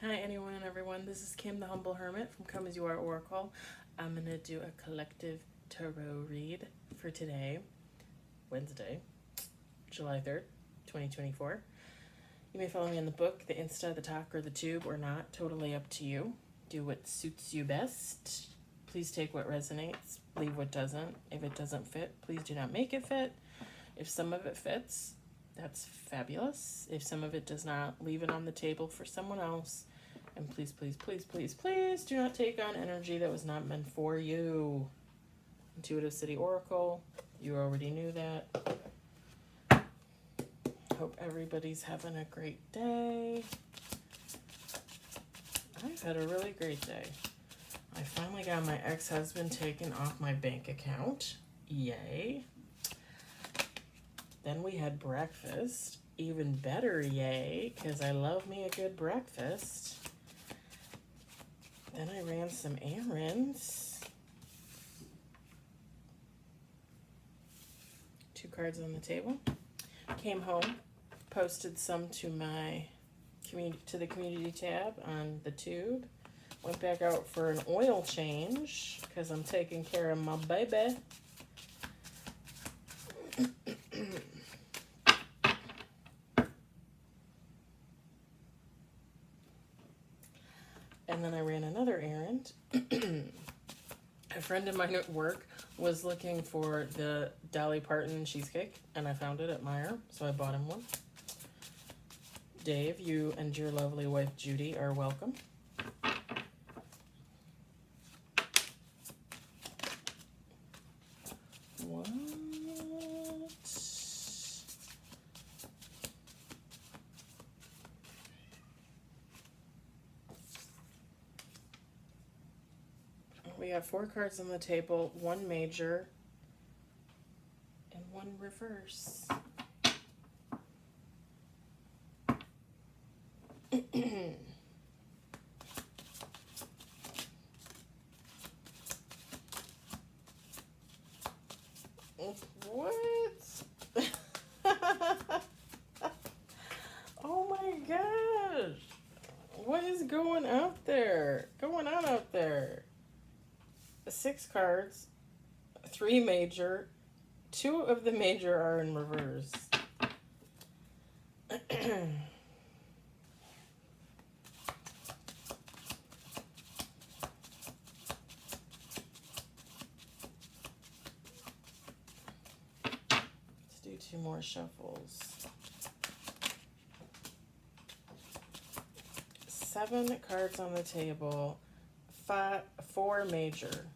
Hi, anyone and everyone. This is Kim, the Humble Hermit from Come As You Are Oracle. I'm going to do a collective tarot read for today, Wednesday, July 3rd, 2024. You may follow me in the book, the Insta, the Talk, or the Tube, or not. Totally up to you. Do what suits you best. Please take what resonates, leave what doesn't. If it doesn't fit, please do not make it fit. If some of it fits, that's fabulous. If some of it does not, leave it on the table for someone else. And please, please, please, please, please do not take on energy that was not meant for you. Intuitive City Oracle, you already knew that. Hope everybody's having a great day. I've had a really great day. I finally got my ex-husband taken off my bank account. Yay. Then we had breakfast. Even better, yay, because I love me a good breakfast. Then I ran some errands. 2 cards on the table. Came home, posted some to my the community tab on the tube. Went back out for an oil change because I'm taking care of my baby. And then I ran another errand. A friend of mine at work was looking for the Dolly Parton cheesecake, and I found it at Meijer, so I bought him one. Dave, you and your lovely wife Judy are welcome. What? We have 4 cards on the table, 1 major and 1 reverse. What? Oh my gosh. What is going out there? Going on out there? 6 cards, 3 major, 2 of the major are in reverse. Let's do 2 more shuffles. 7 cards on the table, 4 major,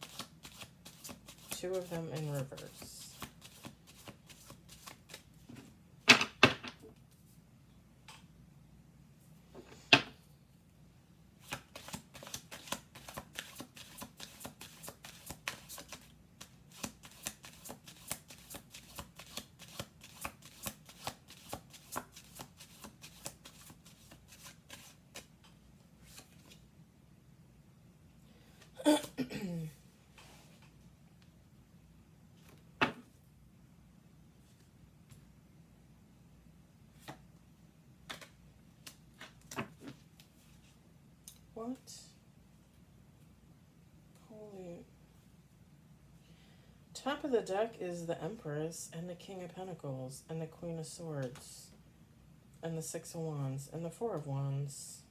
2 of them in reverse. What? Holy. Top of the deck is the Empress and the King of Pentacles and the Queen of Swords and the 6 of Wands and the 4 of Wands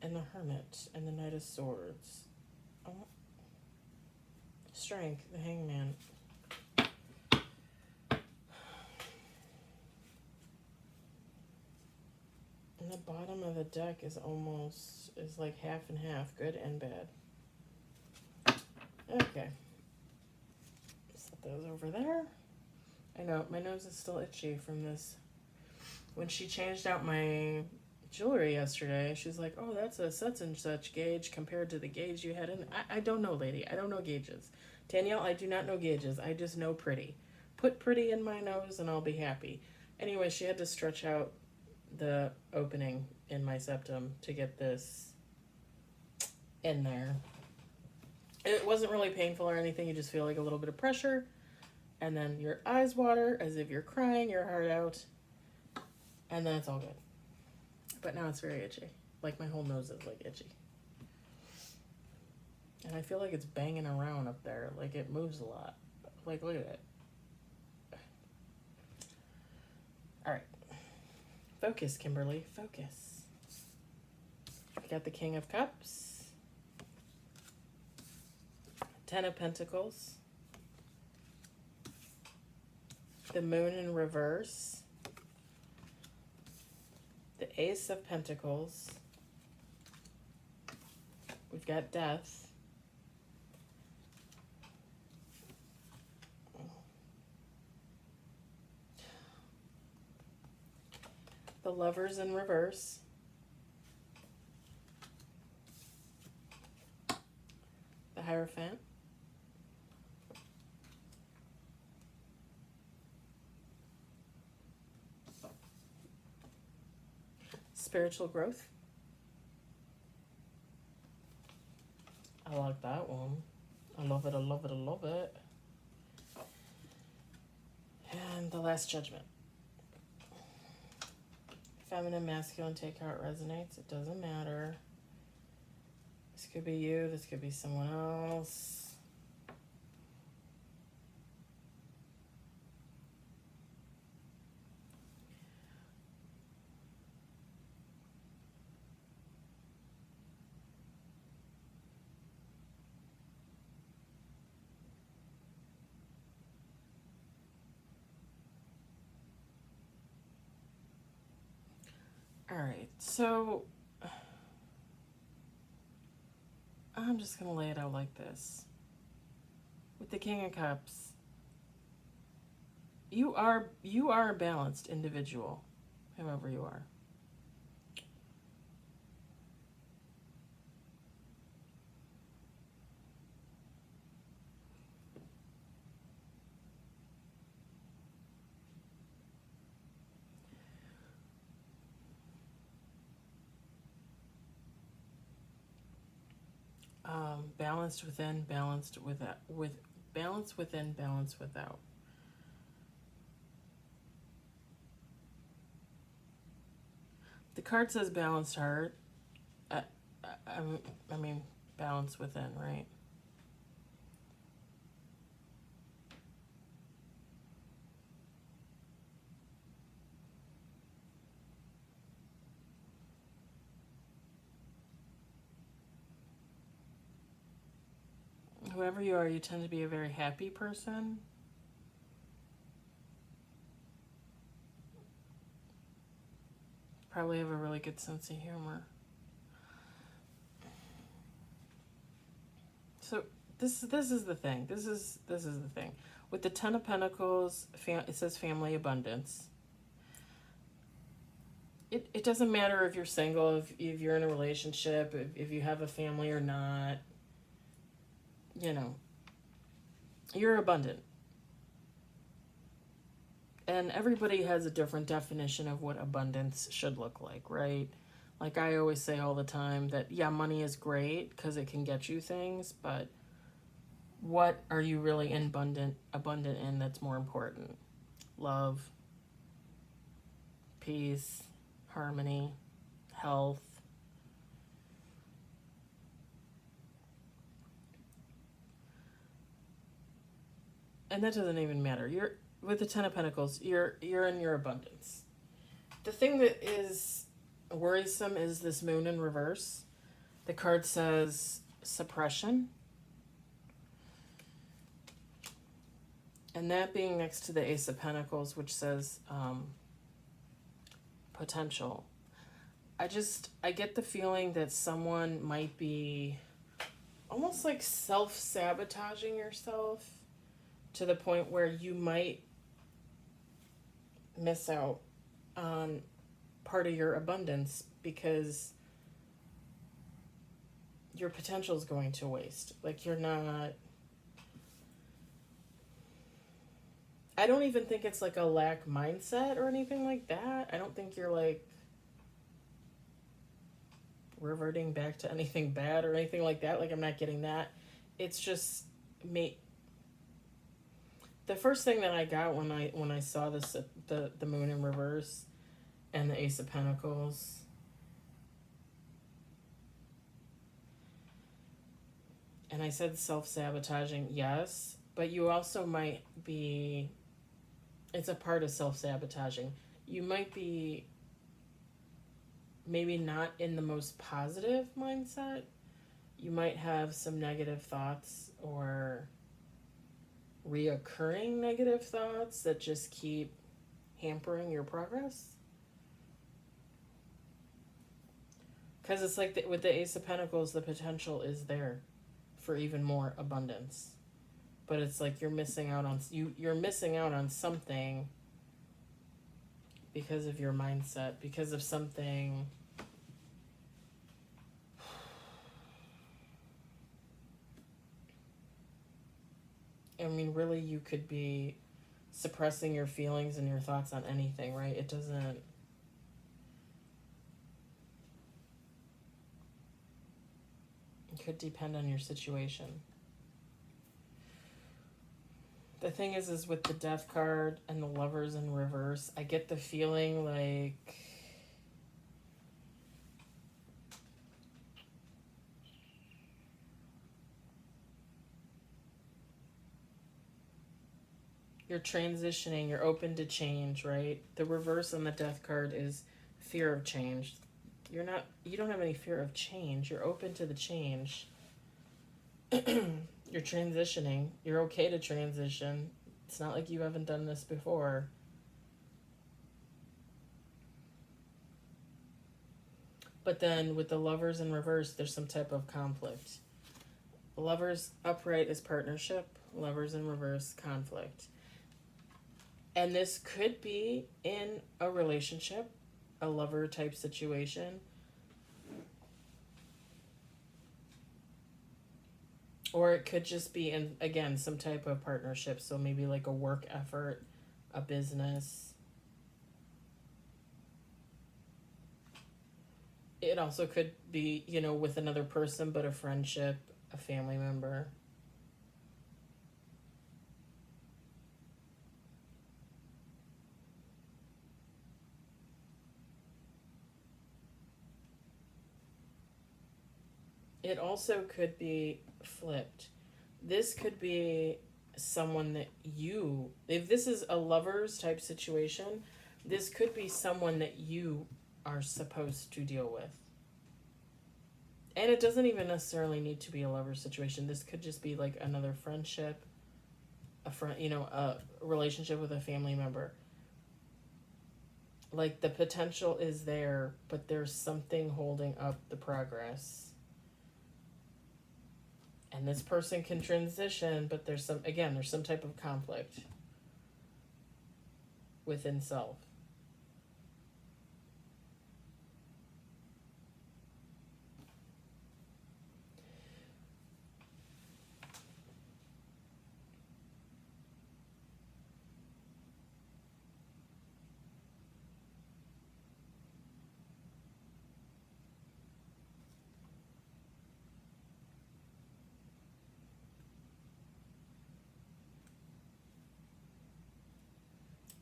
and the Hermit and the Knight of Swords. Oh. Strength, the Hangman. And the bottom of the deck is like half and half, good and bad. Okay. Set those over there. I know, my nose is still itchy from this. When she changed out my jewelry yesterday, she's like, oh, that's a such and such gauge compared to the gauge you had in. I don't know, lady. I don't know gauges. Danielle, I do not know gauges. I just know pretty. Put pretty in my nose and I'll be happy. Anyway, she had to stretch out the opening in my septum to get this in there. It wasn't really painful or anything. You just feel like a little bit of pressure, and then your eyes water as if you're crying your heart out, and then it's all good. But now it's very itchy. Like my whole nose is like itchy. And I feel like it's banging around up there. Like it moves a lot. Like look at it. All right. Focus, Kimberly. Focus. We got the King of Cups. Ten of Pentacles. The Moon in reverse. The Ace of Pentacles. We've got Death. The Lovers in reverse. The Hierophant. Spiritual growth. I like that one. I love it, I love it, I love it. And the Last Judgment. Feminine, masculine, take how it resonates. It doesn't matter. This could be you. This could be someone else. All right, so I'm just going to lay it out like this. With the King of Cups, you are a balanced individual, whoever you are. Balanced within, balanced without, with balance within, balance without. The card says balanced heart. I mean, balance within, right? Whoever you are, you tend to be a very happy person. Probably have a really good sense of humor. So this is the thing. This is the thing. With the Ten of Pentacles, it says family abundance. It doesn't matter if you're single, if you're in a relationship, if you have a family or not. You know, you're abundant. And everybody has a different definition of what abundance should look like, right? Like I always say all the time that, yeah, money is great because it can get you things, but what are you really abundant in that's more important? Love, peace, harmony, health. And that doesn't even matter. You're with the Ten of Pentacles, you're in your abundance. The thing that is worrisome is this Moon in reverse. The card says suppression. And that being next to the Ace of Pentacles, which says potential. I get the feeling that someone might be almost like self-sabotaging yourself to the point where you might miss out on part of your abundance because your potential is going to waste. Like you're not... I don't even think it's like a lack mindset or anything like that. I don't think you're like reverting back to anything bad or anything like that. Like I'm not getting that. It's just me. The first thing that I got when I saw this the Moon in reverse and the Ace of Pentacles And I said self-sabotaging, yes, but you also might be, it's a part of self-sabotaging. You might be maybe not in the most positive mindset. You might have some negative thoughts or reoccurring negative thoughts that just keep hampering your progress. Because it's like with the Ace of Pentacles, the potential is there for even more abundance. But it's like you're missing out on you're missing out on something because of your mindset, because of something. I mean, really, you could be suppressing your feelings and your thoughts on anything, right? It doesn't. It could depend on your situation. The thing is with the Death card and the Lovers in reverse, I get the feeling like you're transitioning, you're open to change, right? The reverse on the Death card is fear of change. You don't have any fear of change. You're open to the change. You're transitioning. You're okay to transition. It's not like you haven't done this before. But then with the Lovers in reverse, there's some type of conflict. Lovers upright is partnership. Lovers in reverse, conflict. And this could be in a relationship, a lover type situation. Or it could just be in, again, some type of partnership. So maybe like a work effort, a business. It also could be, with another person, but a friendship, a family member. It also could be flipped. This could be someone that if this is a lovers type situation, this could be someone that you are supposed to deal with. And it doesn't even necessarily need to be a lover situation. This could just be like another friendship, a relationship with a family member. Like the potential is there, but there's something holding up the progress. And this person can transition, but there's some type of conflict within self.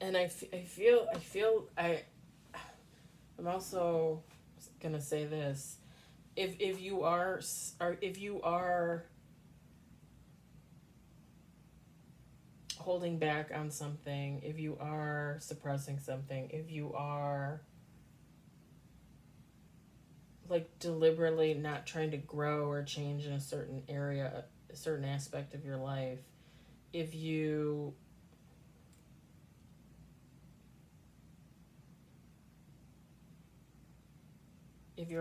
And I'm also gonna say this: if you are holding back on something, if you are suppressing something, if you are like deliberately not trying to grow or change in a certain area, a certain aspect of your life, if you're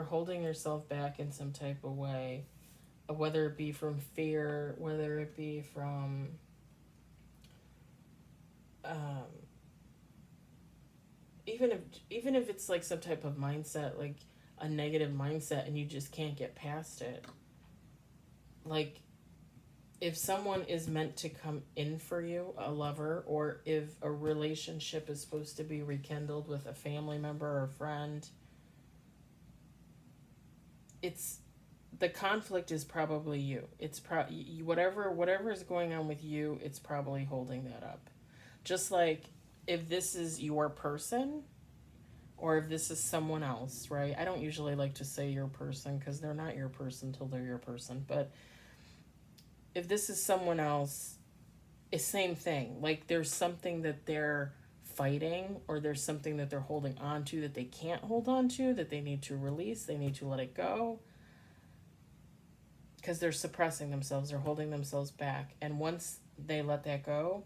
holding yourself back in some type of way, whether it be from fear, whether it be from even if it's like some type of mindset, like a negative mindset, and you just can't get past it. Like if someone is meant to come in for you, a lover, or if a relationship is supposed to be rekindled with a family member or a friend, it's the conflict is probably you. It's whatever is going on with you, it's probably holding that up. Just like if this is your person or if this is someone else, right? I don't usually like to say your person because they're not your person till they're your person. But if this is someone else, it's same thing. Like there's something that they're fighting, or there's something that they're holding on to that they can't hold on to, that they need to release, they need to let it go, because they're suppressing themselves, they're holding themselves back. And once they let that go,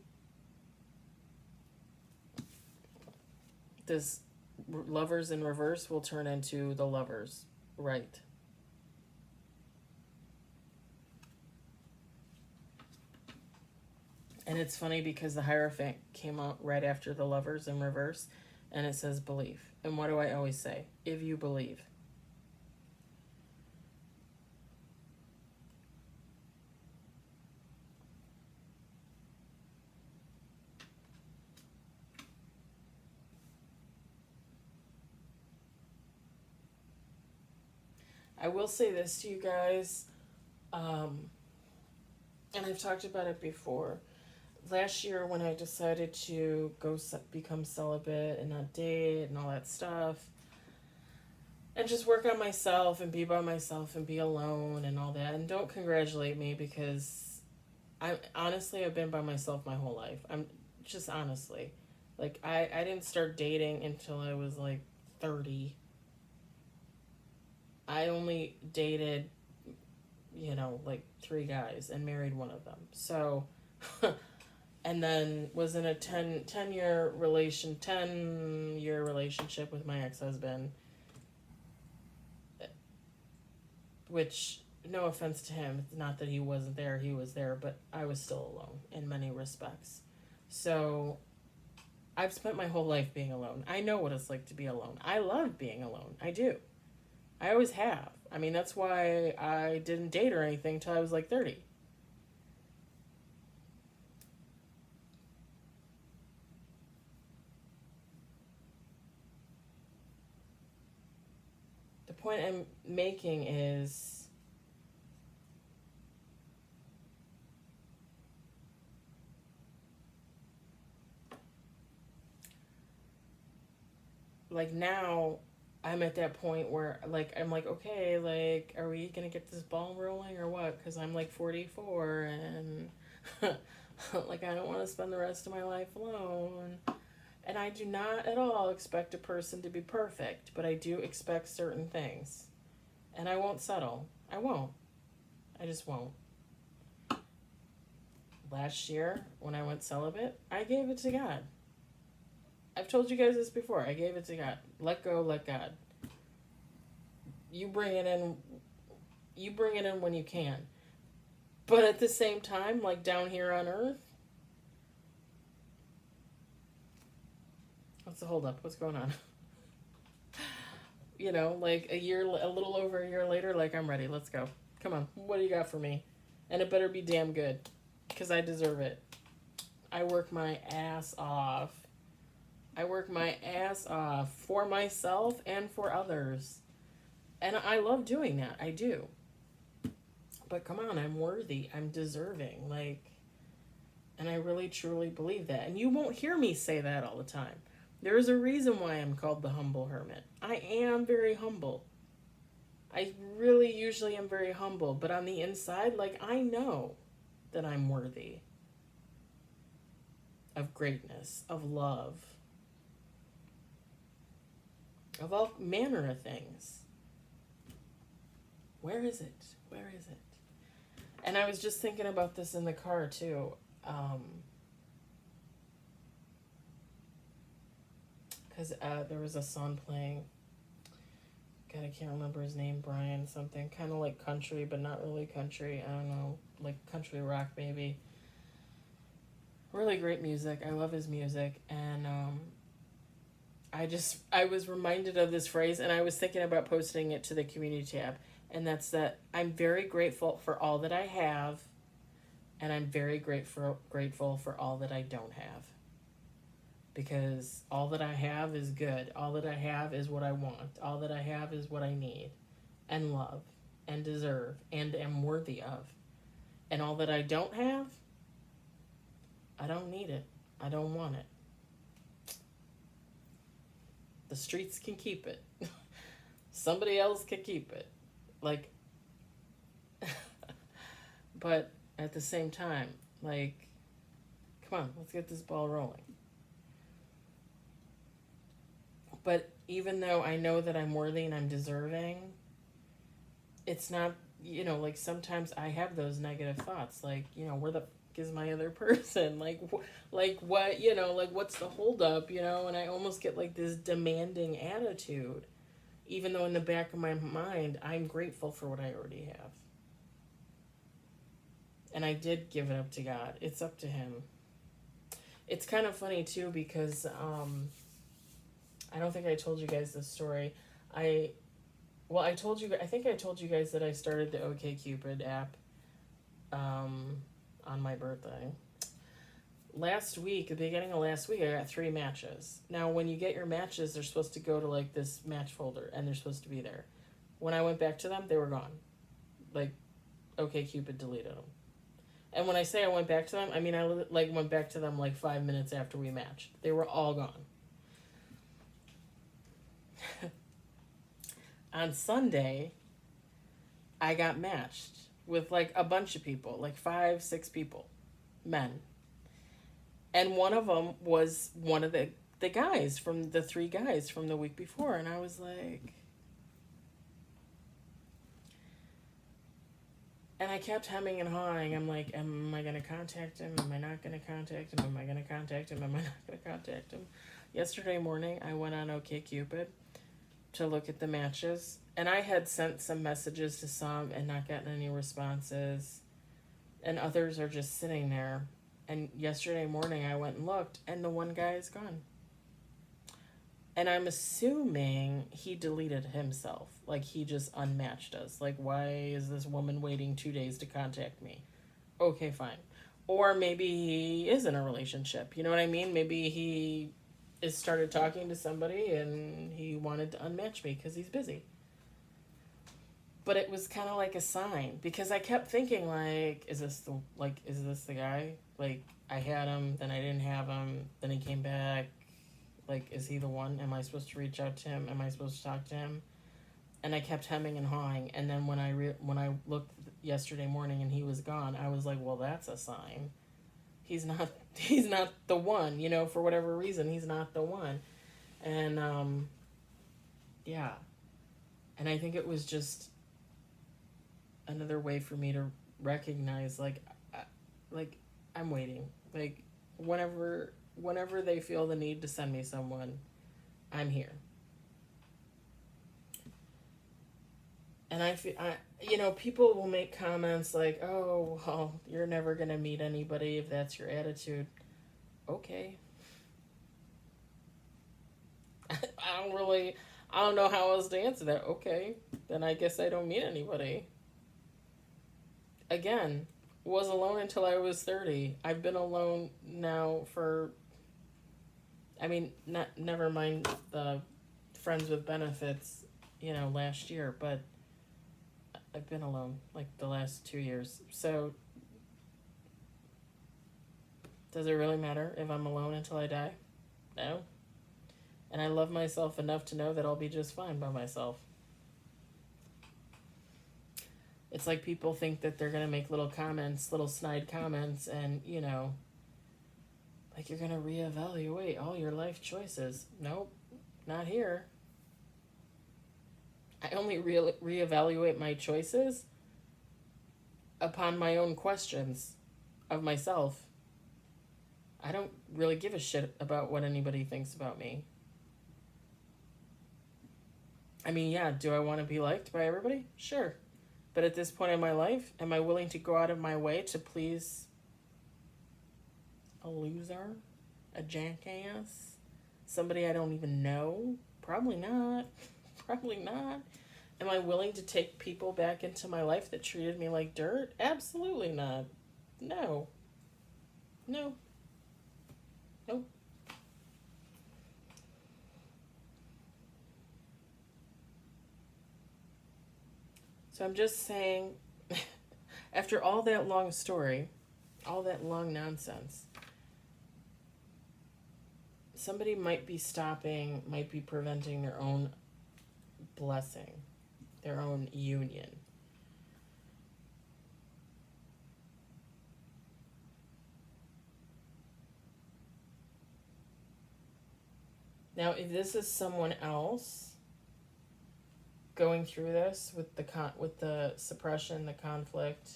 this lovers in reverse will turn into the lovers, right? And it's funny because the Hierophant came out right after the lovers in reverse, and it says believe. And what do I always say? If you believe. I will say this to you guys, and I've talked about it before. Last year, when I decided to go become celibate and not date and all that stuff, and just work on myself and be by myself and be alone and all that, and don't congratulate me because I've been by myself my whole life. I'm just honestly, like I didn't start dating until I was like 30. I only dated, like 3 guys and married one of them. So, and then was in a 10-year relationship with my ex-husband, which, no offense to him, it's not that he wasn't there, he was there, but I was still alone in many respects. So I've spent my whole life being alone. I know what it's like to be alone. I love being alone. I do. I always have. I mean, that's why I didn't date or anything until I was like 30. The point I'm making is like now I'm at that point where like I'm like, okay, like are we gonna get this ball rolling or what? Because I'm like 44 and like I don't want to spend the rest of my life alone. And I do not at all expect a person to be perfect, but I do expect certain things. And I won't settle. I won't. I just won't. Last year, when I went celibate, I gave it to God. I've told you guys this before. I gave it to God. Let go, let God. You bring it in. You bring it in when you can. But at the same time, like down here on earth, what's the hold up? What's going on? Like a little over a year later, like I'm ready. Let's go. Come on. What do you got for me? And it better be damn good, because I deserve it. I work my ass off. I work my ass off for myself and for others. And I love doing that. I do. But come on, I'm worthy. I'm deserving. And I really truly believe that. And you won't hear me say that all the time. There is a reason why I'm called the humble hermit. I am very humble. I really usually am very humble. But on the inside, I know that I'm worthy of greatness, of love, of all manner of things. Where is it? Where is it? And I was just thinking about this in the car, too. Because there was a song playing. God, I can't remember his name. Brian something. Kind of like country, but not really country. I don't know. Like country rock, maybe. Really great music. I love his music. And I was reminded of this phrase, and I was thinking about posting it to the community tab. And that's that I'm very grateful for all that I have, and I'm very grateful for all that I don't have. Because all that I have is good. All that I have is what I want. All that I have is what I need and love and deserve and am worthy of. And all that I don't have, I don't need it. I don't want it. The streets can keep it. Somebody else can keep it. But at the same time, like, come on, let's get this ball rolling. But even though I know that I'm worthy and I'm deserving, it's not, like sometimes I have those negative thoughts, like, where the f- is my other person? Like what, like what's the holdup, And I almost get like this demanding attitude, even though in the back of my mind, I'm grateful for what I already have. And I did give it up to God. It's up to Him. It's kind of funny too because I don't think I told you guys this story. I I told you. I think I told you guys that I started the OkCupid app on my birthday. Last week, the beginning of last week, I got 3 matches. Now, when you get your matches, they're supposed to go to like this match folder, and they're supposed to be there. When I went back to them, they were gone. Like, OkCupid deleted them. And when I say I went back to them, I mean I like went back to them like 5 minutes after we matched. They were all gone. On Sunday, I got matched with like a bunch of people, like 5, 6 people, men. And one of them was one of the guys from the 3 guys from the week before. And I was like, and I kept hemming and hawing. I'm like, am I going to contact him? Am I not going to contact him? Am I going to contact him? Am I not going to contact him? Yesterday morning, I went on OkCupid to look at the matches. And I had sent some messages to some and not gotten any responses. And others are just sitting there. And yesterday morning, I went and looked, and the one guy is gone. And I'm assuming he deleted himself. Like, he just unmatched us. Like, why is this woman waiting 2 days to contact me? Okay, fine. Or maybe he is in a relationship. You know what I mean? Maybe he is started talking to somebody and he wanted to unmatch me because he's busy. But it was kind of like a sign because I kept thinking like, is this the guy? Like, I had him, then I didn't have him, then he came back. Like, is he the one? Am I supposed to reach out to him? Am I supposed to talk to him? And I kept hemming and hawing. And then when I looked yesterday morning and he was gone, I was like, well, that's a sign. He's not the one, for whatever reason, he's not the one. And yeah. And I think it was just another way for me to recognize like I'm waiting. Like whenever they feel the need to send me someone, I'm here. And people will make comments like, "Oh, well, you're never going to meet anybody if that's your attitude." Okay. I don't know how else to answer that. Okay. Then I guess I don't meet anybody. Again, was alone until I was 30. I've been alone now for, never mind the friends with benefits, last year, but I've been alone like the last 2 years. So, does it really matter if I'm alone until I die? No. And I love myself enough to know that I'll be just fine by myself. It's like people think that they're going to make little comments, little snide comments, and, like you're going to reevaluate all your life choices. Nope, not here. I only reevaluate my choices upon my own questions of myself. I don't really give a shit about what anybody thinks about me. Yeah, do I want to be liked by everybody? Sure. But at this point in my life, am I willing to go out of my way to please a loser? A jackass? Somebody I don't even know? Probably not. Probably not. Am I willing to take people back into my life that treated me like dirt? Absolutely not. No. No. Nope. So I'm just saying, after all that long story, all that long nonsense, somebody might be preventing their own blessing, their own union. Now, if this is someone else going through this with the suppression, the conflict,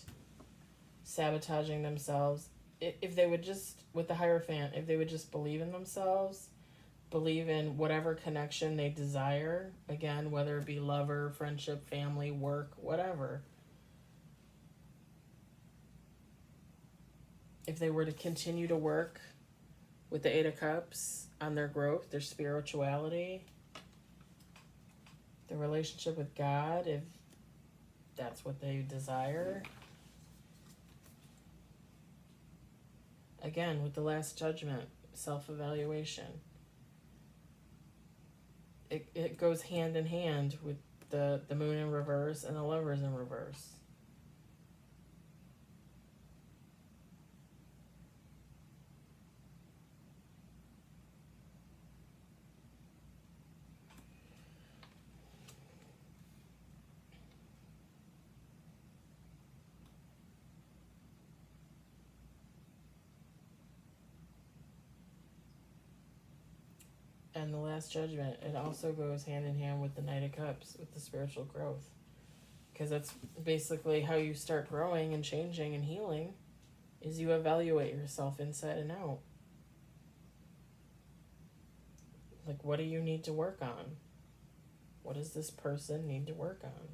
sabotaging themselves, if they would just, with the Hierophant, if they would just believe in themselves, believe in whatever connection they desire, again, whether it be lover, friendship, family, work, whatever. If they were to continue to work with the Eight of Cups on their growth, their spirituality, their relationship with God, if that's what they desire. Again, with the Last Judgment, self-evaluation. It goes hand in hand with the Moon in reverse and the Lovers in reverse. And the Last Judgment, it also goes hand in hand with the Knight of Cups, with the spiritual growth. Because that's basically how you start growing and changing and healing, is you evaluate yourself inside and out. Like, what do you need to work on? What does this person need to work on?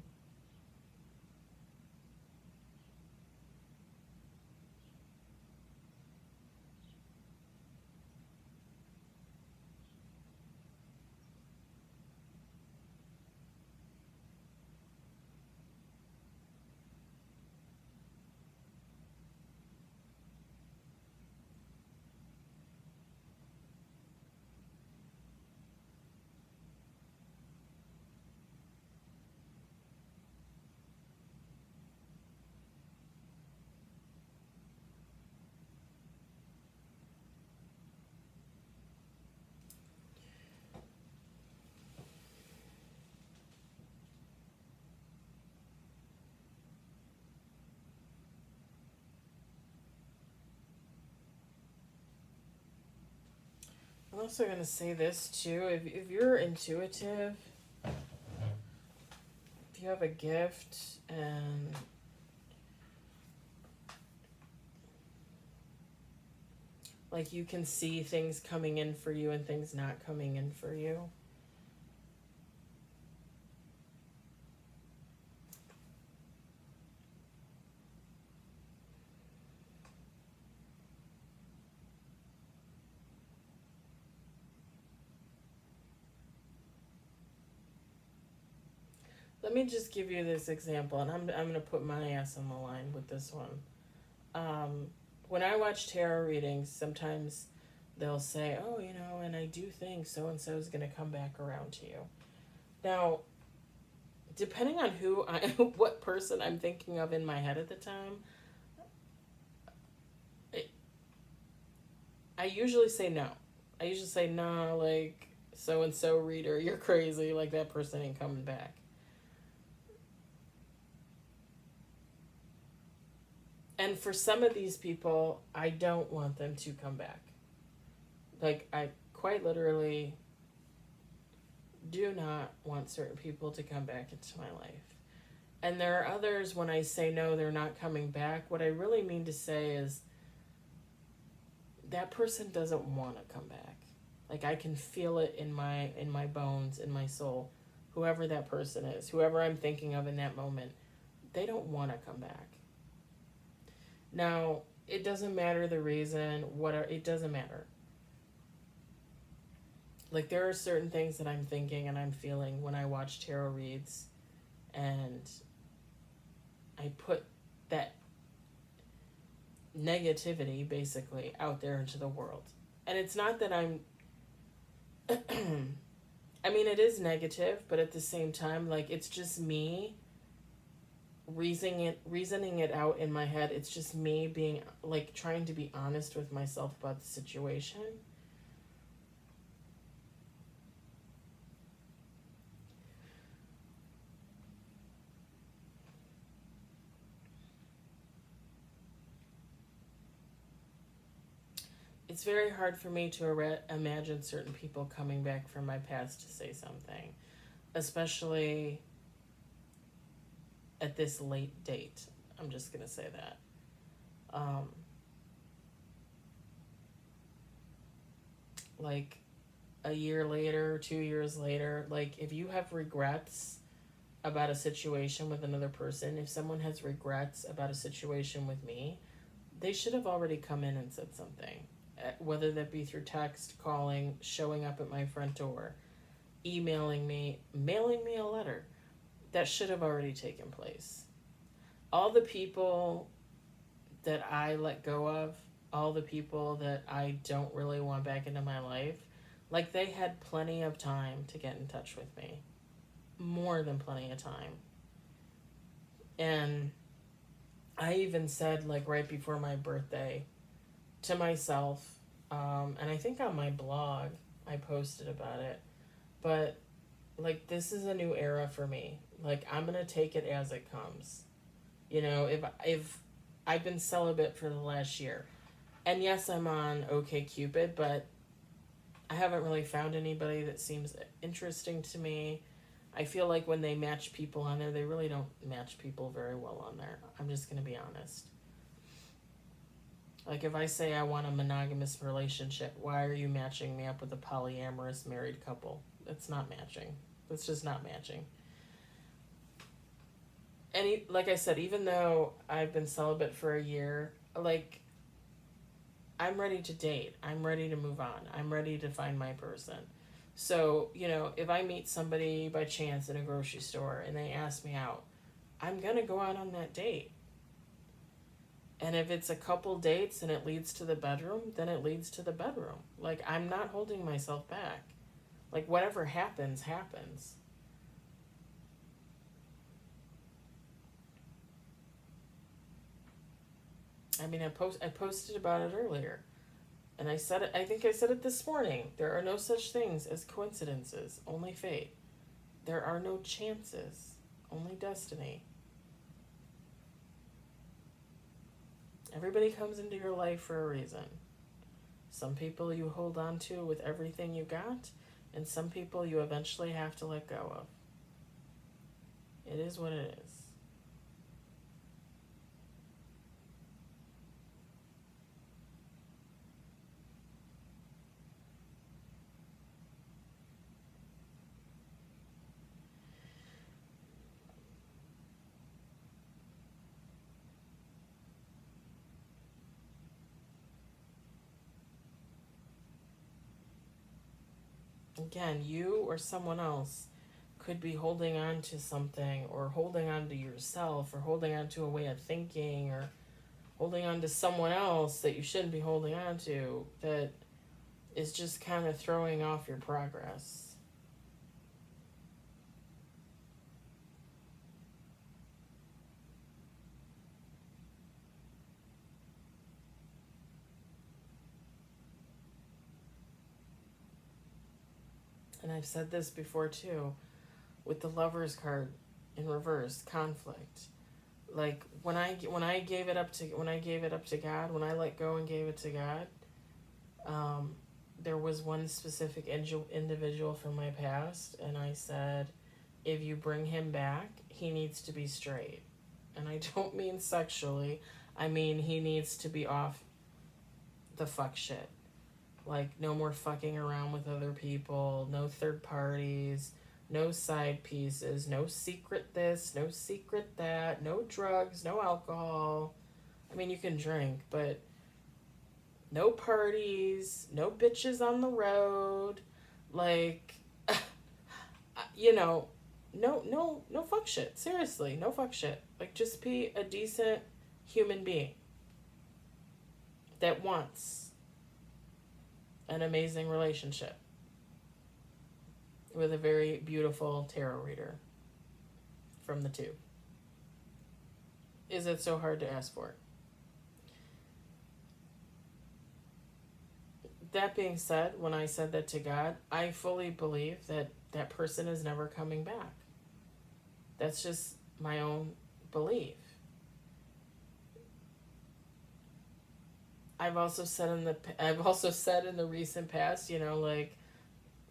I'm also going to say this too. If you're intuitive, if you have a gift and like you can see things coming in for you and things not coming in for you. Let me just give you this example, and I'm going to put my ass on the line with this one. When I watch tarot readings, sometimes they'll say, oh, you know, and I do think so-and-so is going to come back around to you. Now, depending on what person I'm thinking of in my head at the time, I usually say no. I usually say, no, like, so-and-so reader, you're crazy, like that person ain't coming back. And for some of these people, I don't want them to come back. Like, I quite literally do not want certain people to come back into my life. And there are others, when I say no, they're not coming back, what I really mean to say is that person doesn't want to come back. Like, I can feel it in my bones, in my soul. Whoever that person is, whoever I'm thinking of in that moment, they don't want to come back. Now, it doesn't matter the reason, it doesn't matter. Like, there are certain things that I'm thinking and I'm feeling when I watch tarot reads, and I put that negativity, basically, out there into the world. And it's not that I'm... I mean, it is negative, but at the same time, like, it's just me reasoning it out in my head. It's just me being, like, trying to be honest with myself about the situation. it's very hard for me to imagine certain people coming back from my past to say something, especially at this late date. I'm just going to say that. Like a year later, 2 years later, like if you have regrets about a situation with another person, if someone has regrets about a situation with me, they should have already come in and said something. Whether that be through text, calling, showing up at my front door, emailing me, mailing me a letter. That should have already taken place. All the people that I let go of, all the people that I don't really want back into my life, like they had plenty of time to get in touch with me. More than plenty of time. And I even said, like, right before my birthday to myself, and I think on my blog I posted about it, but like, this is a new era for me. Like, I'm gonna take it as it comes. You know, if I've been celibate for the last year, and yes, I'm on OkCupid, but I haven't really found anybody that seems interesting to me. I feel like when they match people on there, they really don't match people very well on there. I'm just going to be honest. Like, if I say I want a monogamous relationship, why are you matching me up with a polyamorous married couple? It's not matching. It's just not matching. And like I said, even though I've been celibate for a year, like, I'm ready to date. I'm ready to move on. I'm ready to find my person. So, you know, if I meet somebody by chance in a grocery store and they ask me out, I'm going to go out on that date. And if it's a couple dates and it leads to the bedroom, then it leads to the bedroom. Like, I'm not holding myself back. Like, whatever happens, happens. I mean, I posted about it earlier. And I said it, I think I said it this morning. There are no such things as coincidences, only fate. There are no chances, only destiny. Everybody comes into your life for a reason. Some people you hold on to with everything you got, and some people you eventually have to let go of. It is what it is. Again, you or someone else could be holding on to something, or holding on to yourself, or holding on to a way of thinking, or holding on to someone else that you shouldn't be holding on to, that is just kind of throwing off your progress. And I've said this before too, with the Lover's card in reverse, conflict. Like, when I gave it up to God, when I let go and gave it to God, there was one specific individual from my past, and I said, if you bring him back, he needs to be straight. And I don't mean sexually, I mean he needs to be off the fuck shit. Like, no more fucking around with other people, no third parties, no side pieces, no secret this, no secret that, no drugs, no alcohol. I mean, you can drink, but no parties, no bitches on the road. Like, you know, no fuck shit. Seriously, no fuck shit. Like, just be a decent human being that wants an amazing relationship with a very beautiful tarot reader from the two. Is it so hard to ask for? That being said, when I said that to God, I fully believe that that person is never coming back. That's just my own belief. I've also said in the recent past, you know, like,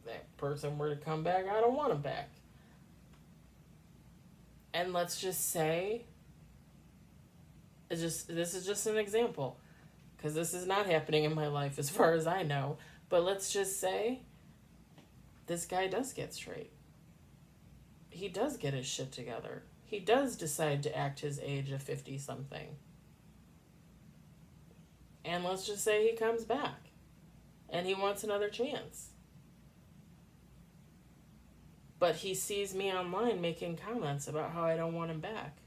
that person were to come back, I don't want them back. And let's just say, this is just an example, because this is not happening in my life as far as I know. But let's just say this guy does get straight. He does get his shit together. He does decide to act his age of 50 something. And let's just say he comes back and he wants another chance. But he sees me online making comments about how I don't want him back.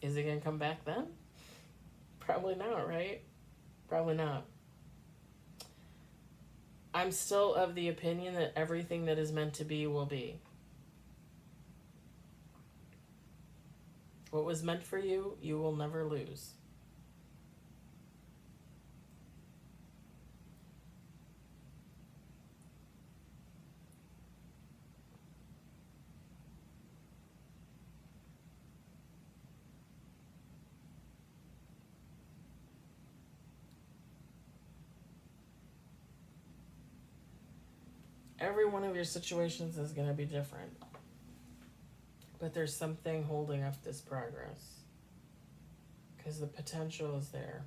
Is he going to come back then? Probably not, right? Probably not. I'm still of the opinion that everything that is meant to be will be. What was meant for you, you will never lose. Every one of your situations is going to be different. But there's something holding up this progress. Because the potential is there.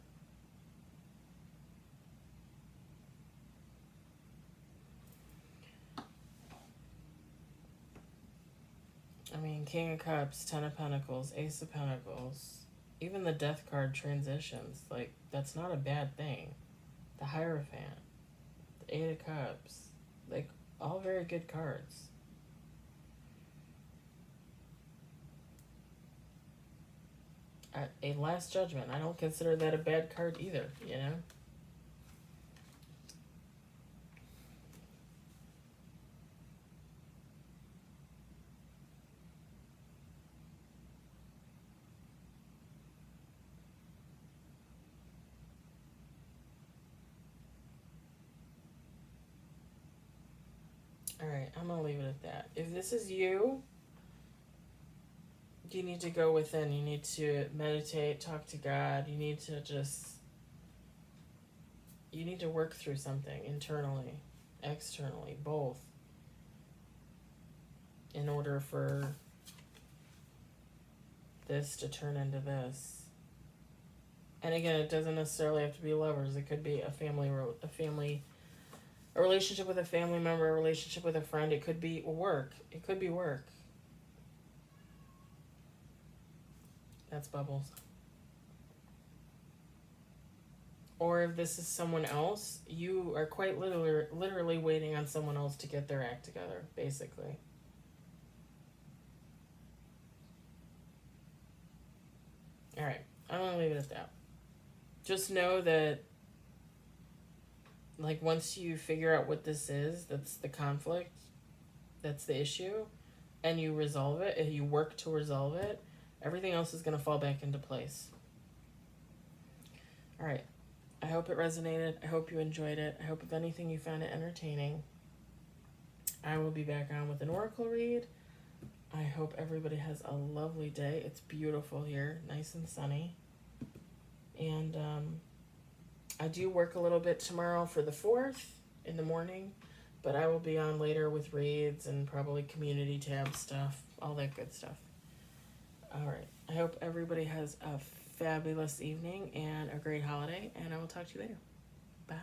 I mean, King of Cups, Ten of Pentacles, Ace of Pentacles, even the Death card transitions. Like, that's not a bad thing. The Hierophant, the Eight of Cups, like, all very good cards. A Last Judgment, I don't consider that a bad card either, you know? Alright, I'm going to leave it at that. If this is you, you need to go within. You need to meditate, talk to God. You need to work through something internally, externally, both, in order for this to turn into this. And again, it doesn't necessarily have to be lovers. It could be a relationship with a family member, a relationship with a friend. It could be work. It could be work. That's Bubbles. Or if this is someone else, you are quite literally waiting on someone else to get their act together, basically. Alright, I'm going to leave it at that. Just know that, like, once you figure out what this is, that's the conflict, that's the issue, and you resolve it, and you work to resolve it, everything else is going to fall back into place. Alright, I hope it resonated. I hope you enjoyed it. I hope, if anything, you found it entertaining. I will be back on with an oracle read. I hope everybody has a lovely day. It's beautiful here, nice and sunny. And I do work a little bit tomorrow for the 4th in the morning, but I will be on later with reads and probably community tab stuff, all that good stuff. All right. I hope everybody has a fabulous evening and a great holiday, and I will talk to you later. Bye.